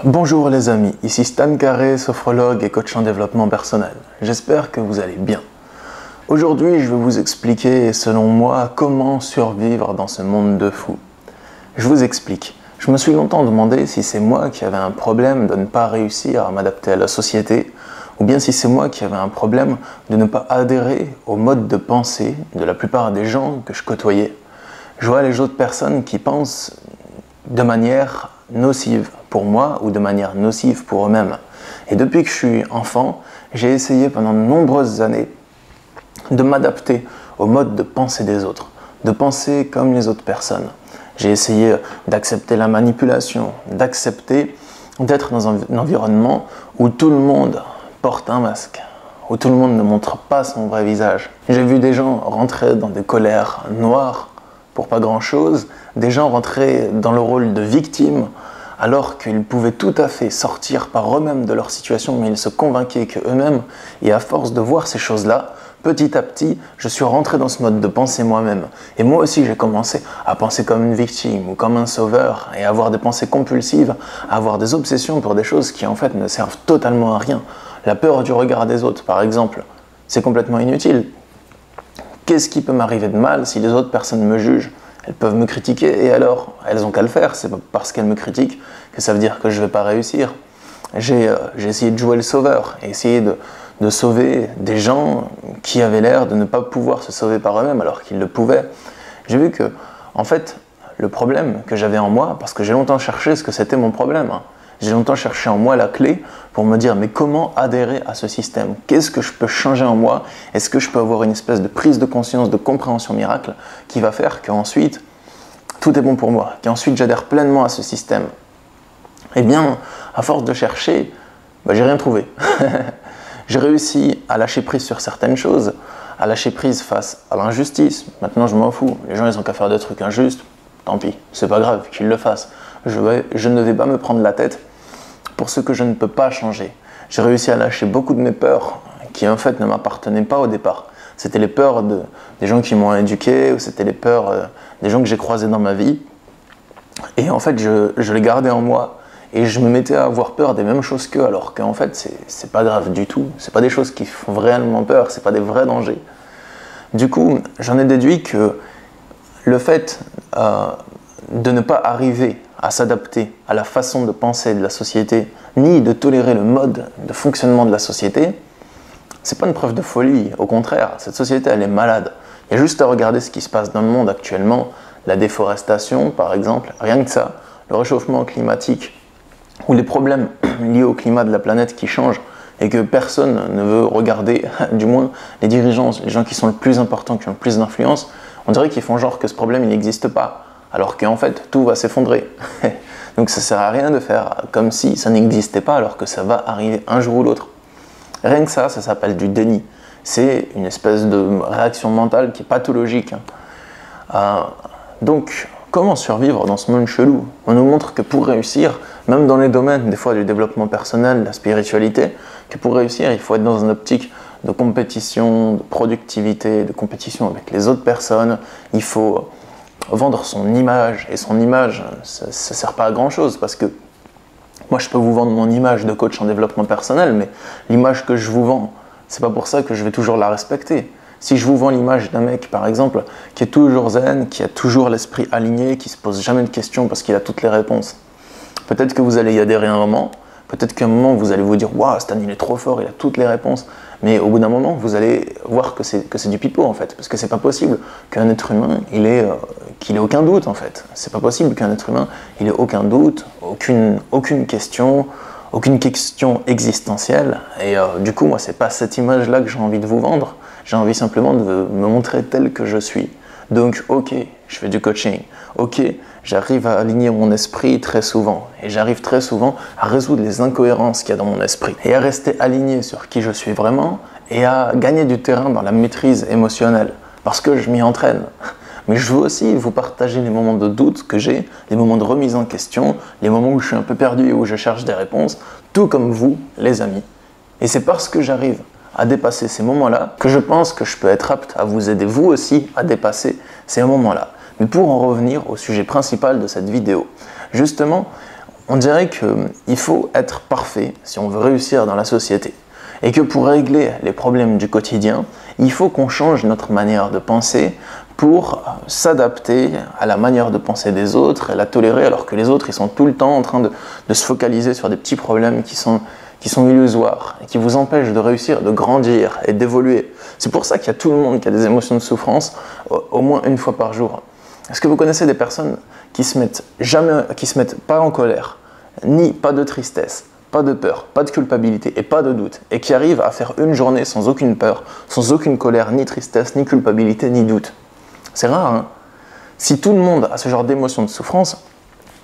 Bonjour les amis, ici Stan Carré, sophrologue et coach en développement personnel. J'espère que vous allez bien. Aujourd'hui, je vais vous expliquer, selon moi, comment survivre dans ce monde de fous. Je vous explique. Je me suis longtemps demandé si c'est moi qui avais un problème de ne pas réussir à m'adapter à la société, ou bien si c'est moi qui avais un problème de ne pas adhérer au mode de pensée de la plupart des gens que je côtoyais. Je vois les autres personnes qui pensent de manière nocive pour moi ou de manière nocive pour eux-mêmes. Et depuis que je suis enfant, j'ai essayé pendant de nombreuses années de m'adapter au mode de pensée des autres, de penser comme les autres personnes. J'ai essayé d'accepter la manipulation, d'accepter d'être dans un environnement où tout le monde porte un masque, où tout le monde ne montre pas son vrai visage. J'ai vu des gens rentrer dans des colères noires pour pas grand-chose, des gens rentrer dans le rôle de victime alors qu'ils pouvaient tout à fait sortir par eux-mêmes de leur situation, mais ils se convainquaient qu'eux-mêmes, et à force de voir ces choses-là, petit à petit, je suis rentré dans ce mode de pensée moi-même. Et moi aussi, j'ai commencé à penser comme une victime ou comme un sauveur, et à avoir des pensées compulsives, à avoir des obsessions pour des choses qui en fait ne servent totalement à rien. La peur du regard des autres, par exemple, c'est complètement inutile. Qu'est-ce qui peut m'arriver de mal si les autres personnes me jugent ? Elles peuvent me critiquer, et alors, elles ont qu'à le faire. C'est pas parce qu'elles me critiquent que ça veut dire que je vais pas réussir. J'ai essayé de jouer le sauveur, et essayer de sauver des gens qui avaient l'air de ne pas pouvoir se sauver par eux-mêmes alors qu'ils le pouvaient. J'ai vu que, en fait, le problème que j'avais en moi, parce que j'ai longtemps cherché ce que c'était mon problème, j'ai longtemps cherché en moi la clé pour me dire mais comment adhérer à ce système? Qu'est-ce que je peux changer en moi? Est-ce que je peux avoir une espèce de prise de conscience, de compréhension miracle qui va faire qu'ensuite tout est bon pour moi, qu'ensuite j'adhère pleinement à ce système? Eh bien, à force de chercher, j'ai rien trouvé. J'ai réussi à lâcher prise sur certaines choses, à lâcher prise face à l'injustice. Maintenant, je m'en fous. Les gens, ils ont qu'à faire des trucs injustes. Tant pis, c'est pas grave qu'ils le fassent. Je ne vais pas me prendre la tête pour ce que je ne peux pas changer. J'ai réussi à lâcher beaucoup de mes peurs qui en fait ne m'appartenaient pas au départ. C'était les peurs des gens qui m'ont éduqué, ou c'était les peurs des gens que j'ai croisés dans ma vie. Et en fait, je les gardais en moi. Et je me mettais à avoir peur des mêmes choses qu'eux, alors qu'en fait, c'est pas grave du tout. C'est pas des choses qui font réellement peur, c'est pas des vrais dangers. Du coup, j'en ai déduit que le fait de ne pas arriver à s'adapter à la façon de penser de la société, ni de tolérer le mode de fonctionnement de la société, c'est pas une preuve de folie. Au contraire, cette société, elle est malade. Il y a juste à regarder ce qui se passe dans le monde actuellement, la déforestation, par exemple, rien que ça, le réchauffement climatique, ou les problèmes liés au climat de la planète qui changent, et que personne ne veut regarder, du moins les dirigeants, les gens qui sont le plus importants, qui ont le plus d'influence, on dirait qu'ils font genre que ce problème il n'existe pas, alors qu'en fait tout va s'effondrer. Donc ça sert à rien de faire comme si ça n'existait pas alors que ça va arriver un jour ou l'autre. Rien que ça s'appelle du déni. C'est une espèce de réaction mentale qui est pathologique. Donc comment survivre dans ce monde chelou? On nous montre que pour réussir, même dans les domaines des fois du développement personnel, de la spiritualité, que pour réussir il faut être dans une optique de compétition, de productivité, de compétition avec les autres personnes. Il faut vendre son image, et son image, ça ne sert pas à grand chose, parce que moi je peux vous vendre mon image de coach en développement personnel, mais l'image que je vous vends, c'est pas pour ça que je vais toujours la respecter. Si je vous vends l'image d'un mec, par exemple, qui est toujours zen, qui a toujours l'esprit aligné, qui se pose jamais de questions parce qu'il a toutes les réponses, peut-être que vous allez y adhérer un moment, peut-être qu'à un moment vous allez vous dire « Waouh, Stan il est trop fort, il a toutes les réponses », mais au bout d'un moment vous allez voir que c'est du pipeau en fait, parce que c'est pas possible qu'un être humain qu'il ait aucun doute en fait. C'est pas possible qu'un être humain il ait aucun doute, aucune question existentielle, et du coup moi c'est pas cette image-là que j'ai envie de vous vendre. J'ai envie simplement de me montrer tel que je suis. Donc, ok, je fais du coaching. Ok, j'arrive à aligner mon esprit très souvent. Et j'arrive très souvent à résoudre les incohérences qu'il y a dans mon esprit. Et à rester aligné sur qui je suis vraiment. Et à gagner du terrain dans la maîtrise émotionnelle. Parce que je m'y entraîne. Mais je veux aussi vous partager les moments de doute que j'ai, les moments de remise en question, les moments où je suis un peu perdu et où je cherche des réponses, tout comme vous, les amis. Et c'est parce que j'arrive à dépasser ces moments-là que je pense que je peux être apte à vous aider vous aussi à dépasser ces moments-là. Mais pour en revenir au sujet principal de cette vidéo, justement, On dirait qu'il faut être parfait si on veut réussir dans la société. Et que pour régler les problèmes du quotidien, il faut qu'on change notre manière de penser pour s'adapter à la manière de penser des autres et la tolérer, alors que les autres ils sont tout le temps en train de se focaliser sur des petits problèmes qui sont illusoires et qui vous empêchent de réussir, de grandir et d'évoluer. C'est pour ça qu'il y a tout le monde qui a des émotions de souffrance au moins une fois par jour. Est-ce que vous connaissez des personnes qui se mettent pas en colère, ni pas de tristesse, pas de peur, pas de culpabilité et pas de doute, et qui arrivent à faire une journée sans aucune peur, sans aucune colère, ni tristesse, ni culpabilité, ni doute? C'est rare, hein? Si tout le monde a ce genre d'émotion de souffrance,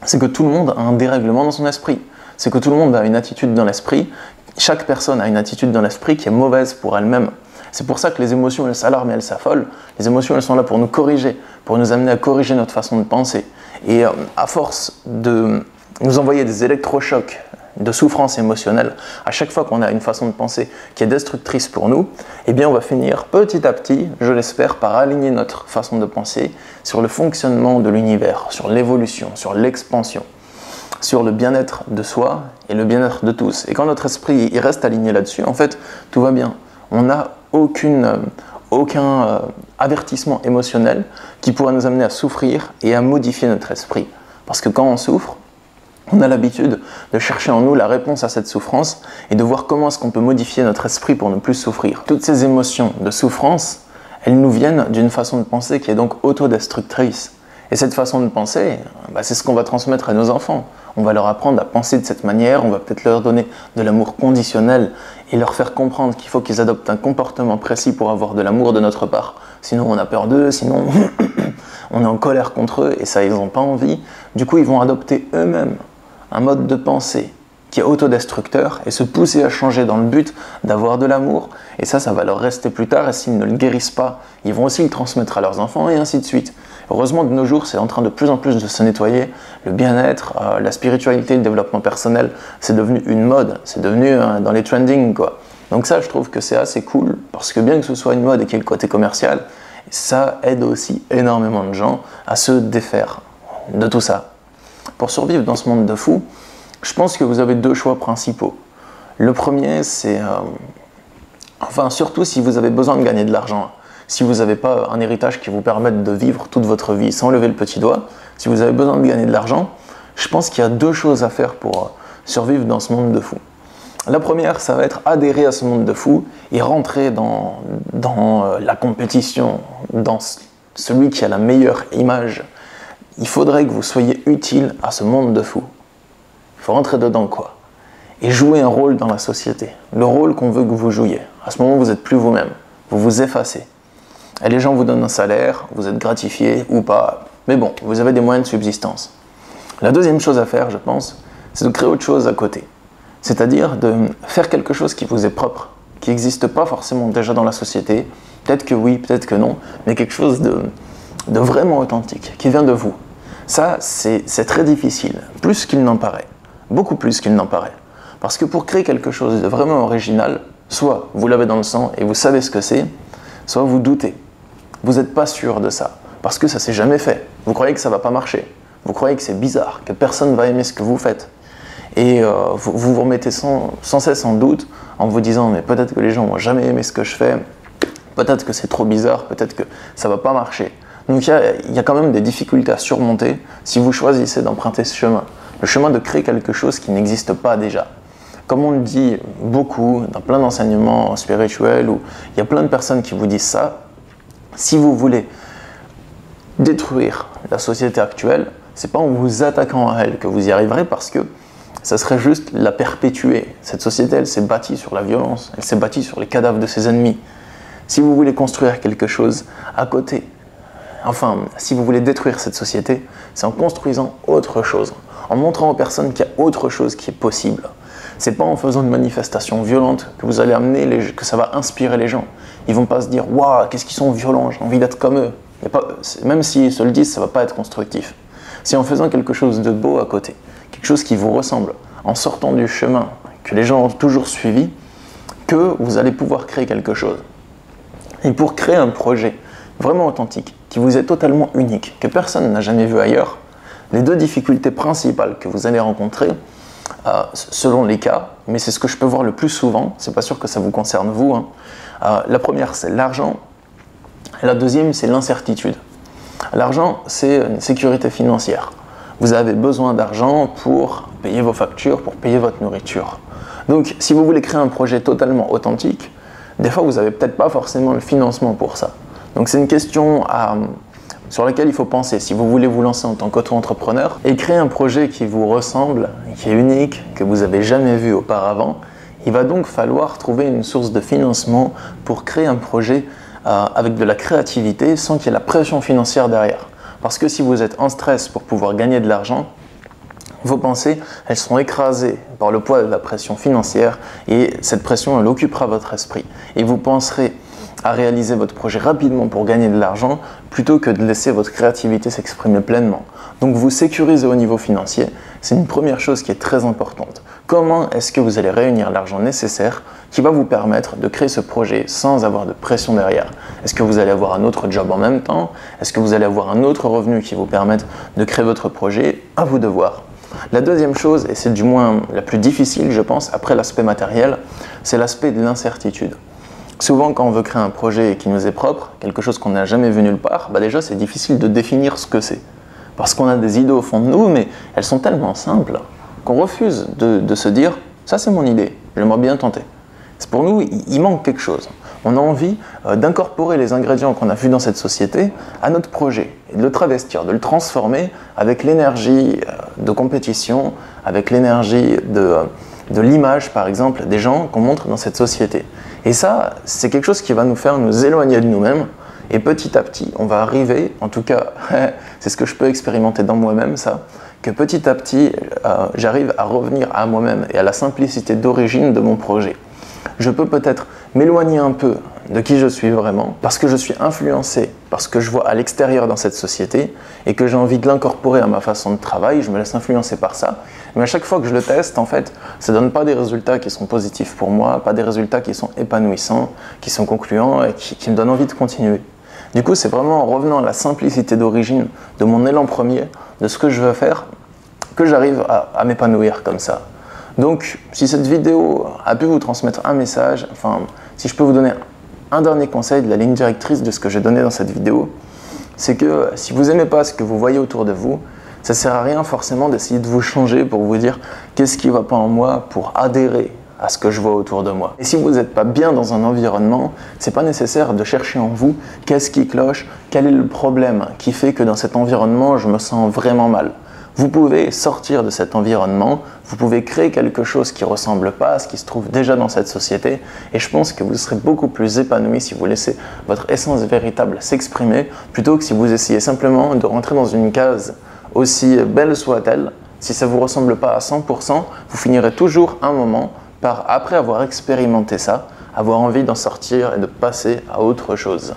c'est que tout le monde a un dérèglement dans son esprit. C'est que tout le monde a une attitude dans l'esprit. Chaque personne a une attitude dans l'esprit qui est mauvaise pour elle-même. C'est pour ça que les émotions, elles s'alarment et elles s'affolent. Les émotions, elles sont là pour nous corriger, pour nous amener à corriger notre façon de penser. Et à force de nous envoyer des électrochocs de souffrance émotionnelle, à chaque fois qu'on a une façon de penser qui est destructrice pour nous, eh bien on va finir petit à petit, je l'espère, par aligner notre façon de penser sur le fonctionnement de l'univers, sur l'évolution, sur l'expansion, sur le bien-être de soi et le bien-être de tous. Et quand notre esprit il reste aligné là-dessus, en fait, tout va bien. On n'a aucun avertissement émotionnel qui pourrait nous amener à souffrir et à modifier notre esprit. Parce que quand on souffre, on a l'habitude de chercher en nous la réponse à cette souffrance et de voir comment est-ce qu'on peut modifier notre esprit pour ne plus souffrir. Toutes ces émotions de souffrance, elles nous viennent d'une façon de penser qui est donc autodestructrice. Et cette façon de penser, c'est ce qu'on va transmettre à nos enfants. On va leur apprendre à penser de cette manière, on va peut-être leur donner de l'amour conditionnel et leur faire comprendre qu'il faut qu'ils adoptent un comportement précis pour avoir de l'amour de notre part. Sinon on a peur d'eux, sinon on est en colère contre eux et ça ils n'ont pas envie. Du coup ils vont adopter eux-mêmes un mode de pensée qui est autodestructeur et se pousser à changer dans le but d'avoir de l'amour. Et ça va leur rester plus tard et s'ils ne le guérissent pas, ils vont aussi le transmettre à leurs enfants et ainsi de suite. Heureusement de nos jours, c'est en train de plus en plus de se nettoyer. Le bien-être, la spiritualité, le développement personnel, c'est devenu une mode, c'est devenu dans les trending, quoi. Donc ça, je trouve que c'est assez cool parce que bien que ce soit une mode et qu'il y ait le côté commercial, ça aide aussi énormément de gens à se défaire de tout ça. Pour survivre dans ce monde de fous, je pense que vous avez deux choix principaux. Le premier, c'est... surtout si vous avez besoin de gagner de l'argent. Si vous n'avez pas un héritage qui vous permette de vivre toute votre vie sans lever le petit doigt, si vous avez besoin de gagner de l'argent, je pense qu'il y a deux choses à faire pour survivre dans ce monde de fous. La première, ça va être adhérer à ce monde de fous et rentrer dans la compétition, dans celui qui a la meilleure image. Il faudrait que vous soyez utile à ce monde de fous. Il faut rentrer dedans, quoi. Et jouer un rôle dans la société. Le rôle qu'on veut que vous jouiez. À ce moment, vous n'êtes plus vous-même. Vous vous effacez. Et les gens vous donnent un salaire, vous êtes gratifié ou pas. Mais bon, vous avez des moyens de subsistance. La deuxième chose à faire, je pense, c'est de créer autre chose à côté. C'est-à-dire de faire quelque chose qui vous est propre, qui n'existe pas forcément déjà dans la société. Peut-être que oui, peut-être que non, mais quelque chose de vraiment authentique, qui vient de vous. Ça, c'est très difficile, plus qu'il n'en paraît. Beaucoup plus qu'il n'en paraît. Parce que pour créer quelque chose de vraiment original, soit vous l'avez dans le sang et vous savez ce que c'est, soit vous doutez. Vous n'êtes pas sûr de ça, parce que ça ne s'est jamais fait. Vous croyez que ça ne va pas marcher. Vous croyez que c'est bizarre, que personne ne va aimer ce que vous faites. Et vous vous remettez sans cesse en doute en vous disant « mais peut-être que les gens ne vont jamais aimer ce que je fais, peut-être que c'est trop bizarre, peut-être que ça ne va pas marcher ». Donc il y a quand même des difficultés à surmonter si vous choisissez d'emprunter ce chemin. Le chemin de créer quelque chose qui n'existe pas déjà. Comme on le dit beaucoup dans plein d'enseignements spirituels, où il y a plein de personnes qui vous disent ça, si vous voulez détruire la société actuelle, c'est pas en vous attaquant à elle que vous y arriverez, parce que ça serait juste la perpétuer. Cette société, elle s'est bâtie sur la violence, elle s'est bâtie sur les cadavres de ses ennemis. Si vous voulez construire quelque chose à côté, si vous voulez détruire cette société, c'est en construisant autre chose, en montrant aux personnes qu'il y a autre chose qui est possible. C'est pas en faisant une manifestation violente que vous allez que ça va inspirer les gens. Ils vont pas se dire « Waouh, qu'est-ce qu'ils sont violents, j'ai envie d'être comme eux ». Même s'ils se le disent, ça va pas être constructif. C'est en faisant quelque chose de beau à côté, quelque chose qui vous ressemble, en sortant du chemin que les gens ont toujours suivi, que vous allez pouvoir créer quelque chose. Et pour créer un projet vraiment authentique, qui vous est totalement unique, que personne n'a jamais vu ailleurs, Les deux difficultés principales que vous allez rencontrer, selon les cas, mais c'est ce que je peux voir le plus souvent, c'est pas sûr que ça vous concerne vous, hein. La première c'est l'argent, et la deuxième c'est l'incertitude. L'argent c'est une sécurité financière. Vous avez besoin d'argent pour payer vos factures, pour payer votre nourriture. Donc si vous voulez créer un projet totalement authentique, des fois vous n'avez peut-être pas forcément le financement pour ça. Donc c'est une question sur laquelle il faut penser. Si vous voulez vous lancer en tant qu'auto-entrepreneur et créer un projet qui vous ressemble, qui est unique, que vous n'avez jamais vu auparavant, il va donc falloir trouver une source de financement pour créer un projet avec de la créativité sans qu'il y ait la pression financière derrière. Parce que si vous êtes en stress pour pouvoir gagner de l'argent, vos pensées, elles seront écrasées par le poids de la pression financière et cette pression, elle occupera votre esprit. Et vous penserez à réaliser votre projet rapidement pour gagner de l'argent plutôt que de laisser votre créativité s'exprimer pleinement. Donc vous sécurisez au niveau financier, c'est une première chose qui est très importante. Comment est-ce que vous allez réunir l'argent nécessaire qui va vous permettre de créer ce projet sans avoir de pression derrière? Est-ce que vous allez avoir un autre job en même temps? Est-ce que vous allez avoir un autre revenu qui vous permette de créer votre projet? À vous de voir. La deuxième chose, et c'est du moins la plus difficile je pense, après l'aspect matériel, c'est l'aspect de l'incertitude. Souvent quand on veut créer un projet qui nous est propre, quelque chose qu'on n'a jamais vu nulle part, déjà c'est difficile de définir ce que c'est. Parce qu'on a des idées au fond de nous, mais elles sont tellement simples qu'on refuse de se dire « ça c'est mon idée, j'aimerais bien tenter ». Pour nous, il manque quelque chose. On a envie d'incorporer les ingrédients qu'on a vus dans cette société à notre projet, et de le travestir, de le transformer avec l'énergie de compétition, avec l'énergie de l'image par exemple des gens qu'on montre dans cette société. Et ça, c'est quelque chose qui va nous faire nous éloigner de nous-mêmes et petit à petit, on va arriver, en tout cas, c'est ce que je peux expérimenter dans moi-même ça, que petit à petit, j'arrive à revenir à moi-même et à la simplicité d'origine de mon projet. Je peux peut-être m'éloigner un peu de qui je suis vraiment parce que je suis influencé par ce que je vois à l'extérieur dans cette société et que j'ai envie de l'incorporer à ma façon de travail, je me laisse influencer par ça. Mais à chaque fois que je le teste, en fait, ça ne donne pas des résultats qui sont positifs pour moi, pas des résultats qui sont épanouissants, qui sont concluants et qui me donnent envie de continuer. Du coup, c'est vraiment en revenant à la simplicité d'origine, de mon élan premier, de ce que je veux faire, que j'arrive à m'épanouir comme ça. Donc, si cette vidéo a pu vous transmettre un message, enfin, si je peux vous donner un dernier conseil de la ligne directrice de ce que j'ai donné dans cette vidéo, c'est que si vous n'aimez pas ce que vous voyez autour de vous, ça ne sert à rien forcément d'essayer de vous changer pour vous dire qu'est-ce qui ne va pas en moi pour adhérer à ce que je vois autour de moi. Et si vous n'êtes pas bien dans un environnement, c'est pas nécessaire de chercher en vous qu'est-ce qui cloche, quel est le problème qui fait que dans cet environnement je me sens vraiment mal. Vous pouvez sortir de cet environnement, vous pouvez créer quelque chose qui ne ressemble pas à ce qui se trouve déjà dans cette société et je pense que vous serez beaucoup plus épanoui si vous laissez votre essence véritable s'exprimer plutôt que si vous essayez simplement de rentrer dans une case aussi belle soit-elle. Si ça ne vous ressemble pas à 100%, vous finirez toujours un moment par, après avoir expérimenté ça, avoir envie d'en sortir et de passer à autre chose.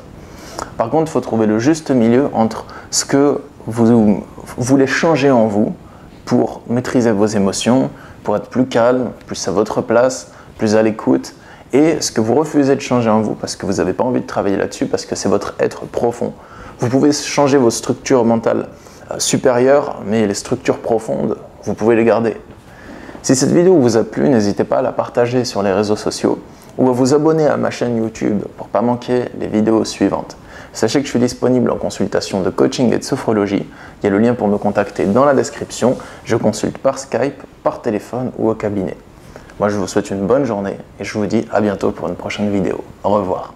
Par contre, il faut trouver le juste milieu entre ce que vous voulez changer en vous pour maîtriser vos émotions, pour être plus calme, plus à votre place, plus à l'écoute, et ce que vous refusez de changer en vous parce que vous n'avez pas envie de travailler là-dessus, parce que c'est votre être profond. Vous pouvez changer vos structures mentales supérieures, mais les structures profondes, vous pouvez les garder. Si cette vidéo vous a plu, n'hésitez pas à la partager sur les réseaux sociaux ou à vous abonner à ma chaîne YouTube pour ne pas manquer les vidéos suivantes. Sachez que je suis disponible en consultation de coaching et de sophrologie. Il y a le lien pour me contacter dans la description. Je consulte par Skype, par téléphone ou au cabinet. Moi, je vous souhaite une bonne journée et je vous dis à bientôt pour une prochaine vidéo. Au revoir.